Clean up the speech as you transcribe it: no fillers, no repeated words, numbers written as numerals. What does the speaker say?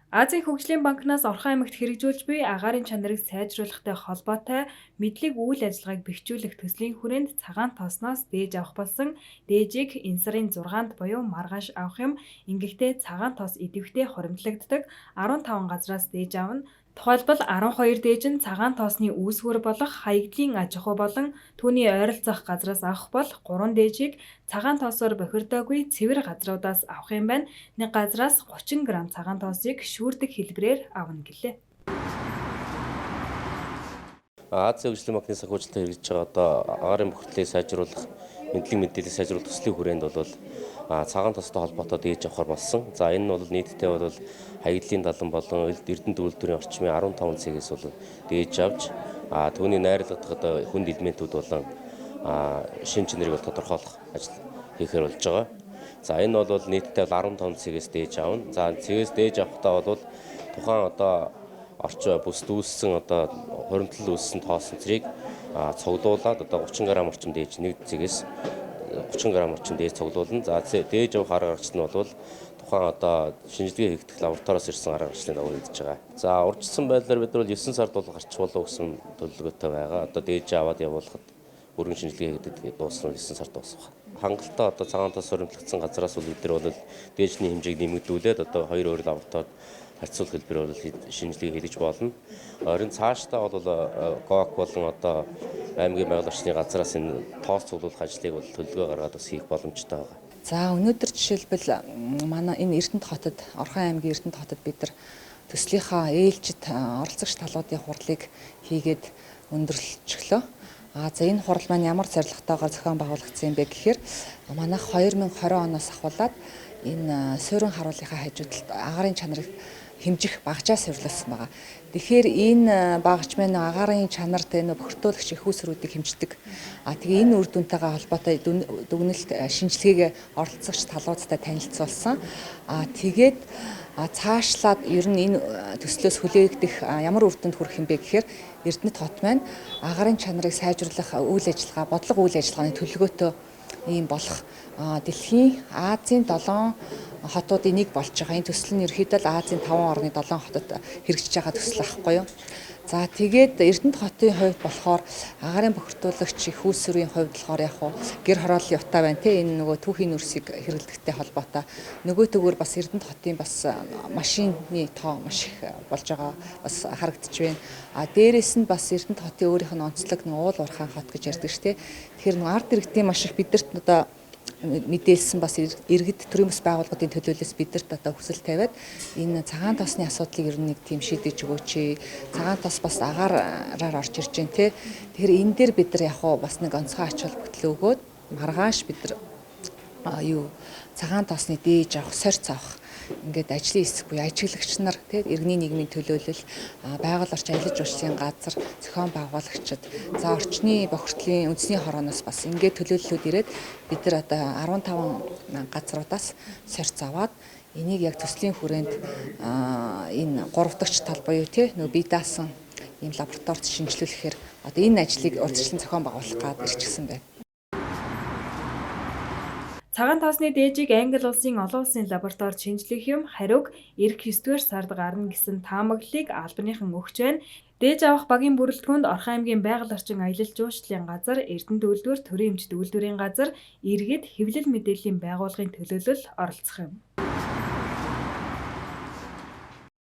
Азийн хөгжлийн банкнаас Орхон аймагт хэрэгжүүлж буй агаарын чанарыг сайжруулахтай холбоотой мэдлэг үйл ажиллагааг бэхжүүлэх төслийн хүрээнд цагаан тоосноос дээж авах болсон дээжийг энэ сарын 6-нд буюу маргааш авах юм. Ингэхдээ цагаан тоос идэвхтэй хуримтлагддаг 15 газраас дээж авна. Тухайлбал 12 дээж нь цагаан тоосны үүсвэр болох хаягдлын аж ахуй болон түүний ойролцоох газраас авах бол 3 дээжийг цагаан тоосоор бохирдоогүй цэвэр газруудаас авах юм байна. Нэг газраас 30 г цагаан тоосыг шүүрдэг хэлбэрээр авна гэлээ. Азийн хөгжлийн банкны санхүүжилтөд хэрэгжиж байгаа одоо агаарын бохирдлыг сайжруулах, мэдлэг мэдээллийг сайжруулах төслийн хүрээнд бол цагаан тостой холбоотой дээж авахар болсон. За энэ нь бол нийтдээ бол хаягдлын далан болон эрдэнэ төвлөрийн орчмын 15 цэгээс бол дээж авч түүний найрлагдах одоо хүнд элементүүд болон шин чанарыг бол тодорхойлох ажил хийхээр болж байгаа. За энэ бол нийтдээ 15 цэгээс дээж авна. За цэгээс дээж авахдаа бол тухайн одоо орчин бүсд үүссэн одоо хуримтлал үүссэн тоосон цэрийг цуглуулад одоо 30 г орчим дээж нэг цэгээс 30 г орчим дээж цуглуулна. За дээж авах арга гарч нь бол тухайн одоо шинжилгээ хийгдэх лабораториос ирсэн арга гарчлалын дагуу хийж байгаа. За урьдчилсан байдлаар бид бол 9 сард бол гарч болов гэсэн төлөвлөгөөтэй байгаа. Одоо дээж аваад явуулахад бүрэн шинжилгээ хийгдэх дуусна 9 сард дуусах. Хангалттай одоо цагаан тос хуримтлагдсан газраас бол бид нар бол дээжний хэмжээг нэмэгдүүлээд одоо 2 өөр лабораторид харьцуулах хэлбэр бол шинжилгээ хийгдэж болно. Орон цаашдаа бол ГОК болон одоо аймгийн байгаль орчны газраас энэ тоос цуглуулах ажлыг бол төлөвлөгөө гаргаад бас хийх боломжтой байгаа. За өнөөдөр жишээлбэл манай энэ Эрдэнэт хотод, Орхон аймгийн Эрдэнэт хотод бид нар төслийнхаа ээлжид оролцогч талуудын хурлыг хийгээд өндөрлөжглөө. За энэ хурал маань ямар зорилготойгоор зохион байгуулагдсан юм бэ гэхээр манайх 2020 оноос ахуулаад энэ суурин харуулгын хажуудалд агаарын чанарыг хэмжих багжаа суйрлуулсан байгаа. Тэгэхээр энэ багж маань агаарын чанарт энэ бохирдуулагч их үүсрүүдийг хэмждэг. Тэгээ энэ үр дүнтэйгээ холбоотой дүгнэлт шинжилгээгээ оролцогч талуудтай танилцуулсан. Тэгээд цаашлаад ер нь энэ төслөөс хүлээгдэх ямар үр дүнд хүрэх юм бэ гэхээр Эрдэнэт хот маань агаарын чанарыг сайжруулах үйл ажиллагаа, бодлого үйл ажиллагааны төлөвлөгөөтэй ийм болох дэлхийн Азийн 7 хотуудын нэг болж байгаа. Энэ төсөл нь ерөөхдөө Азийн 5 орны 7 хотод хэрэгжиж байгаа төсөл ахгүй юу. За тэгээд Эрдэнэт хотын хувьд болохоор агаарын бохирдуулагч их үүсвэрийн хувьд болохоор яг хуу гэр хорооллын утаа байна те энэ нөгөө түүхийн нүрсийг хэрэглэдэгтэй холбоотой. Нөгөө төгөөр бас Эрдэнэт хотын бас машины тоо маш их болж байгаа бас харагдаж байна. Дээрээс нь бас Эрдэнэт хотын өөрийнх нь онцлог нэг уул уурхаан хот гэж ярьдаг шүү те. Тэгэхээр нэг ард иргэдийн маш их бидэрт одоо мэдээлсэн бас иргэд төрийн бас байгууллагын төлөөлөөс бидэрт одоо хүсэл тавиад энэ цагаан тоосны асуудлыг ер нь нэг тийм шийдэж өгөөч. Цагаан тоос бас агаараар орж ирж байна те. Тэгэхээр энэ дээр бид нар яг хуу бас нэг онцгой ач холбогдол өгөөд маргааш бид нар цагаан тоосны дээж авах, сорьц авах ингээд ажлын хэсэг буюу ажиглагч нар тийм иргэний нийгмийн төлөөлөл, байгаль орчин аялал жуулчлалын газар, зохион байгуулагчид, за орчны бохирдлын үндэсний хорооноос бас ингээд төлөөллүүд ирээд бид нар одоо 15 газруудаас сорьц аваад энийг яг төслийн хүрээнд энэ 3 дахь тал буюу тийм нөгөө бие даасан ийм лабораторид шинжилүүлэхээр одоо энэ ажлыг урьдчилан зохион байгуулах гээд ирчихсэн байна. Цагаан тоосны дээжийг Англи улсын олон улсын лабораторид шинжлэх юм хариуг эх 9-р сард гарна гэсэн таамаглалыг албаныхан өгч байна. Дээж авах багийн бүрэлдэхүүнд Орхон аймгийн байгаль орчин аялал жуулчлалын газар, Эрдэнэт үйлдвэр, төрийн эмчит үйлдвэрийн газар, иргэд хэвлэл мэдээллийн байгууллагын төлөөлөл оролцох юм.